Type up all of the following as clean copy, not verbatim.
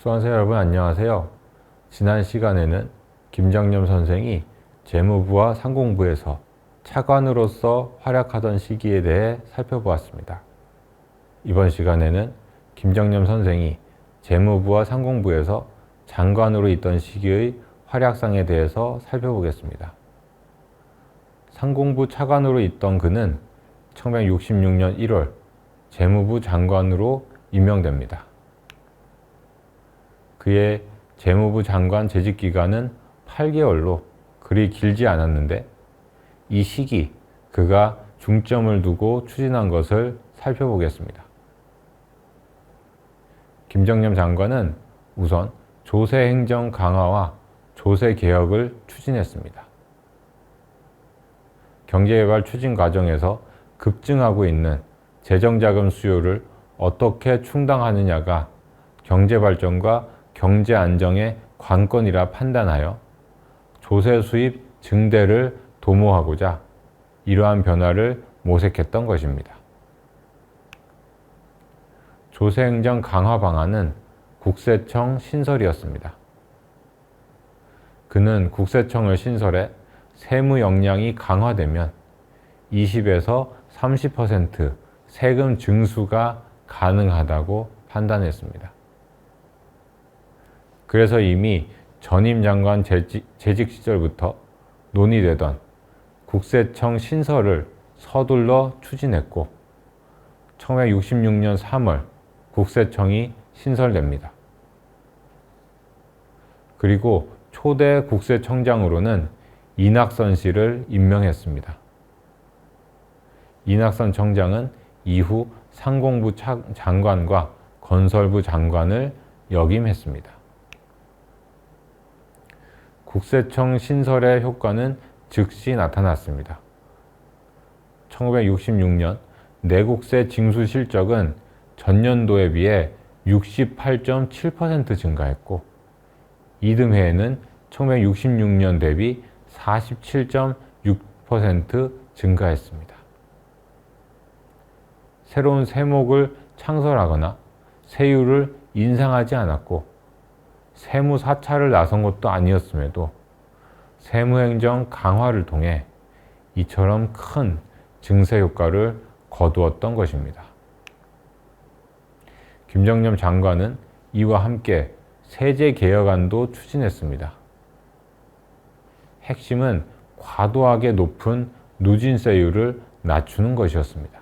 수강생 여러분 안녕하세요. 지난 시간에는 김정념 선생이 재무부와 상공부에서 차관으로서 활약하던 시기에 대해 살펴보았습니다. 이번 시간에는 김정념 선생이 재무부와 상공부에서 장관으로 있던 시기의 활약상에 대해서 살펴보겠습니다. 상공부 차관으로 있던 그는 1966년 1월 재무부 장관으로 임명됩니다. 그의 재무부 장관 재직 기간은 8개월로 그리 길지 않았는데 이 시기 그가 중점을 두고 추진한 것을 살펴보겠습니다. 김정념 장관은 우선 조세 행정 강화와 조세 개혁을 추진했습니다. 경제개발 추진 과정에서 급증하고 있는 재정자금 수요를 어떻게 충당하느냐가 경제발전과 경제 안정의 관건이라 판단하여 조세 수입 증대를 도모하고자 이러한 변화를 모색했던 것입니다. 조세행정 강화 방안은 국세청 신설이었습니다. 그는 국세청을 신설해 세무 역량이 강화되면 20에서 30% 세금 증수가 가능하다고 판단했습니다. 그래서 이미 전임 장관 재직 시절부터 논의되던 국세청 신설을 서둘러 추진했고 1966년 3월 국세청이 신설됩니다. 그리고 초대 국세청장으로는 이낙선 씨를 임명했습니다. 이낙선 청장은 이후 상공부 장관과 건설부 장관을 역임했습니다. 국세청 신설의 효과는 즉시 나타났습니다. 1966년 내국세 징수 실적은 전년도에 비해 68.7% 증가했고 이듬해에는 1966년 대비 47.6% 증가했습니다. 새로운 세목을 창설하거나 세율을 인상하지 않았고 세무 사찰을 나선 것도 아니었음에도 세무행정 강화를 통해 이처럼 큰 증세 효과를 거두었던 것입니다. 김정념 장관은 이와 함께 세제 개혁안도 추진했습니다. 핵심은 과도하게 높은 누진세율을 낮추는 것이었습니다.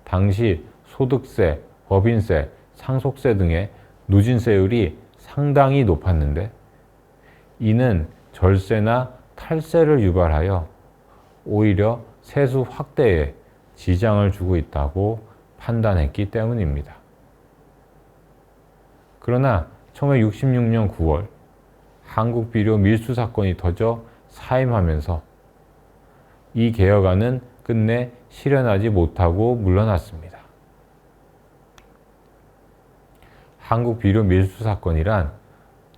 당시 소득세, 법인세, 상속세 등의 누진세율이 상당히 높았는데 이는 절세나 탈세를 유발하여 오히려 세수 확대에 지장을 주고 있다고 판단했기 때문입니다. 그러나 1966년 9월 한국비료 밀수 사건이 터져 사임하면서 이 개혁안은 끝내 실현하지 못하고 물러났습니다. 한국비료 밀수 사건이란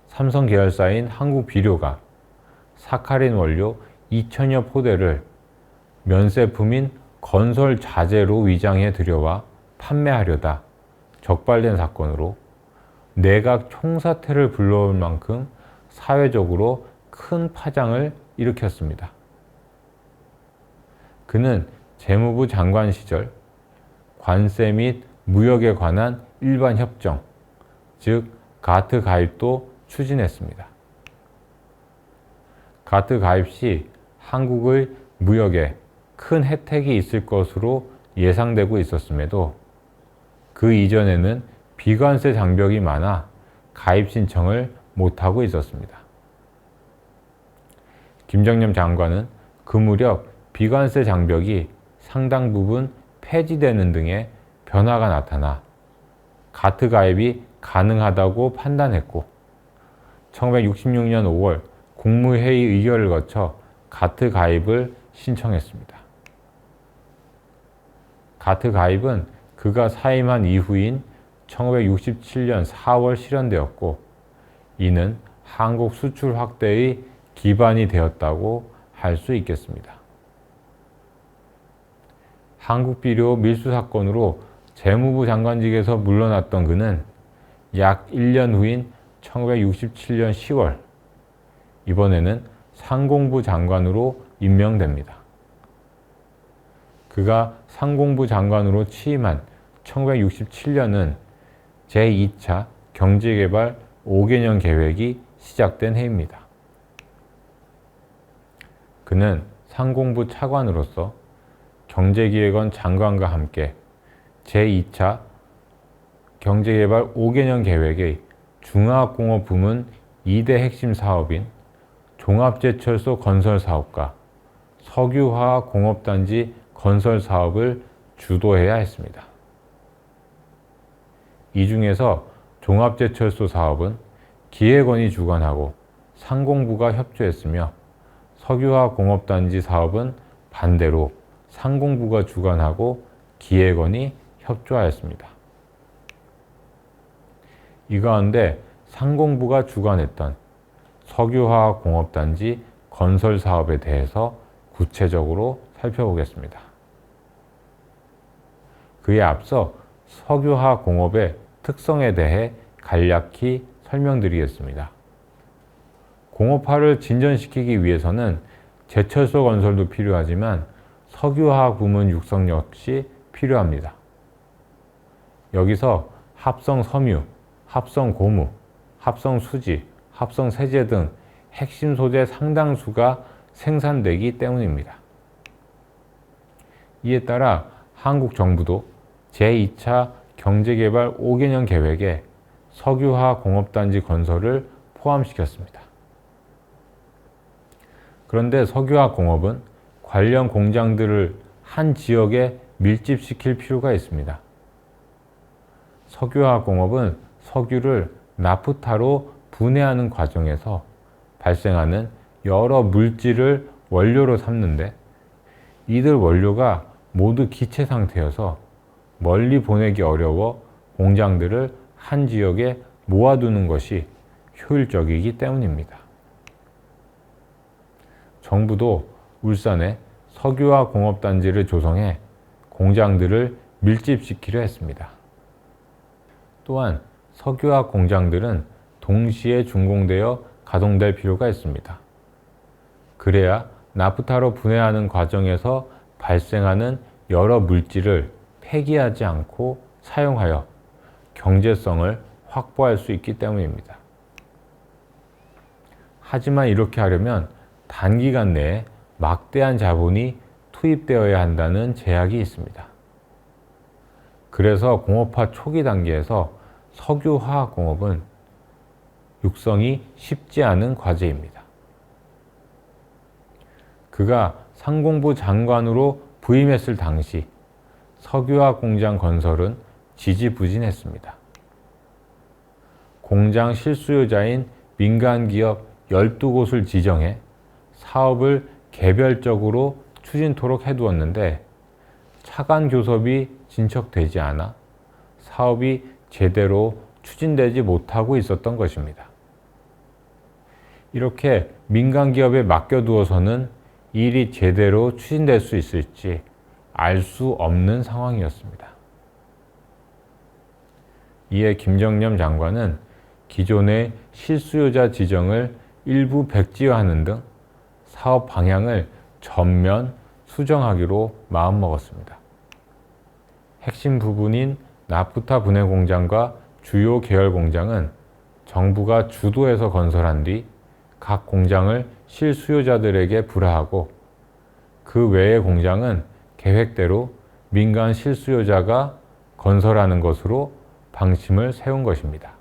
삼성 계열사인 한국비료가 사카린 원료 2,000여 포대를 면세품인 건설 자재로 위장해 들여와 판매하려다 적발된 사건으로 내각 총사퇴를 불러올 만큼 사회적으로 큰 파장을 일으켰습니다. 그는 재무부 장관 시절 관세 및 무역에 관한 일반 협정, 즉 가트 가입도 추진했습니다. 가트 가입 시 한국의 무역에 큰 혜택이 있을 것으로 예상되고 있었음에도 그 이전에는 비관세 장벽이 많아 가입 신청을 못하고 있었습니다. 김정념 장관은 그 무렵 비관세 장벽이 상당 부분 폐지되는 등의 변화가 나타나 가트 가입이 가능하다고 판단했고 1966년 5월 국무회의 의결을 거쳐 가트 가입을 신청했습니다. 가트 가입은 그가 사임한 이후인 1967년 4월 실현되었고 이는 한국 수출 확대의 기반이 되었다고 할 수 있겠습니다. 한국비료 밀수 사건으로 재무부 장관직에서 물러났던 그는 약 1년 후인 1967년 10월, 이번에는 상공부 장관으로 임명됩니다. 그가 상공부 장관으로 취임한 1967년은 제2차 경제개발 5개년 계획이 시작된 해입니다. 그는 상공부 차관으로서 경제기획원 장관과 함께 제2차 경제개발 5개년 계획의 중화학공업 부문 2대 핵심 사업인 종합제철소 건설 사업과 석유화학공업단지 건설 사업을 주도해야 했습니다. 이 중에서 종합제철소 사업은 기획원이 주관하고 상공부가 협조했으며, 석유화공업단지 사업은 반대로 상공부가 주관하고 기획원이 협조하였습니다. 이 가운데 상공부가 주관했던 석유화공업단지 건설 사업에 대해서 구체적으로 살펴보겠습니다. 그에 앞서 석유화공업의 특성에 대해 간략히 설명드리겠습니다. 공업화를 진전시키기 위해서는 제철소 건설도 필요하지만 석유화학 부문 육성 역시 필요합니다. 여기서 합성 섬유, 합성 고무, 합성 수지, 합성 세제 등 핵심 소재 상당수가 생산되기 때문입니다. 이에 따라 한국 정부도 제2차 경제개발 5개년 계획에 석유화공업단지 건설을 포함시켰습니다. 그런데 석유화공업은 관련 공장들을 한 지역에 밀집시킬 필요가 있습니다. 석유화공업은 석유를 나프타로 분해하는 과정에서 발생하는 여러 물질을 원료로 삼는데, 이들 원료가 모두 기체 상태여서 멀리 보내기 어려워 공장들을 한 지역에 모아두는 것이 효율적이기 때문입니다. 정부도 울산에 석유화공업단지를 조성해 공장들을 밀집시키려 했습니다. 또한 석유화학 공장들은 동시에 준공되어 가동될 필요가 있습니다. 그래야 나프타로 분해하는 과정에서 발생하는 여러 물질을 폐기하지 않고 사용하여 경제성을 확보할 수 있기 때문입니다. 하지만 이렇게 하려면 단기간 내에 막대한 자본이 투입되어야 한다는 제약이 있습니다. 그래서 공업화 초기 단계에서 석유화학공업은 육성이 쉽지 않은 과제입니다. 그가 상공부 장관으로 부임했을 당시 석유화학 공장 건설은 지지부진했습니다. 공장 실수요자인 민간기업 12곳을 지정해 사업을 개별적으로 추진토록 해두었는데, 차관 교섭이 진척되지 않아 사업이 제대로 추진되지 못하고 있었던 것입니다. 이렇게 민간기업에 맡겨두어서는 일이 제대로 추진될 수 있을지 알 수 없는 상황이었습니다. 이에 김정념 장관은 기존의 실수요자 지정을 일부 백지화하는 등 사업 방향을 전면 수정하기로 마음먹었습니다. 핵심 부분인 나프타 분해 공장과 주요 계열 공장은 정부가 주도해서 건설한 뒤 각 공장을 실수요자들에게 불화하고, 그 외의 공장은 계획대로 민간 실수요자가 건설하는 것으로 방침을 세운 것입니다.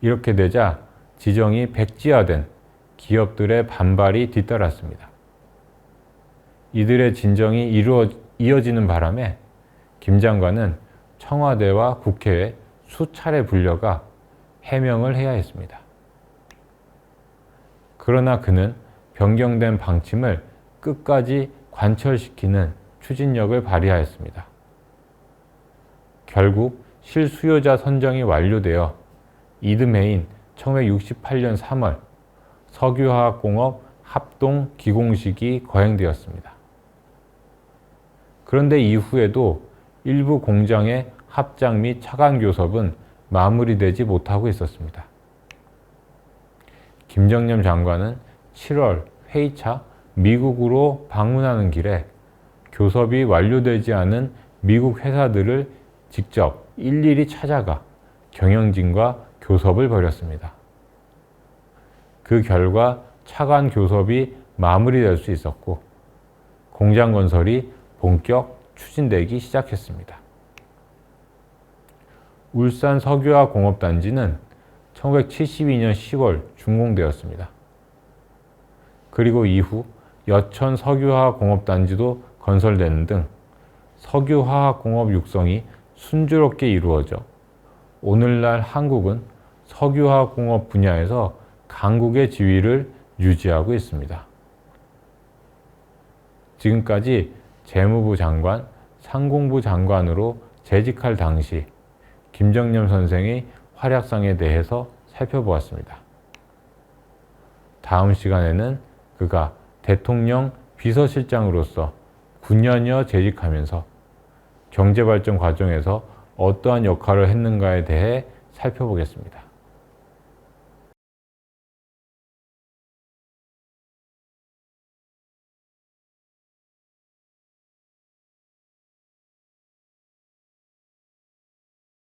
이렇게 되자 지정이 백지화된 기업들의 반발이 뒤따랐습니다. 이들의 진정이 이어지는 바람에 김 장관은 청와대와 국회에 수차례 불려가 해명을 해야 했습니다. 그러나 그는 변경된 방침을 끝까지 관철시키는 추진력을 발휘하였습니다. 결국 실수요자 선정이 완료되어 이듬해인 1968년 3월 석유화학공업 합동 기공식이 거행되었습니다. 그런데 이후에도 일부 공장의 합작 및 차관 교섭은 마무리되지 못하고 있었습니다. 김정년 장관은 7월 회의차 미국으로 방문하는 길에 교섭이 완료되지 않은 미국 회사들을 직접 일일이 찾아가 경영진과 교섭을 벌였습니다. 그 결과 차관 교섭이 마무리될 수 있었고 공장 건설이 본격 추진되기 시작했습니다. 울산 석유화 공업단지는 1972년 10월 준공되었습니다. 그리고 이후 여천 석유화학 공업단지도 건설되는 등 석유화학 공업 육성이 순조롭게 이루어져 오늘날 한국은 석유화학 공업 분야에서 강국의 지위를 유지하고 있습니다. 지금까지 재무부 장관, 상공부 장관으로 재직할 당시 김정년 선생의 활약상에 대해서 살펴보았습니다. 다음 시간에는 그가 대통령 비서실장으로서 9년여 재직하면서 경제발전 과정에서 어떠한 역할을 했는가에 대해 살펴보겠습니다.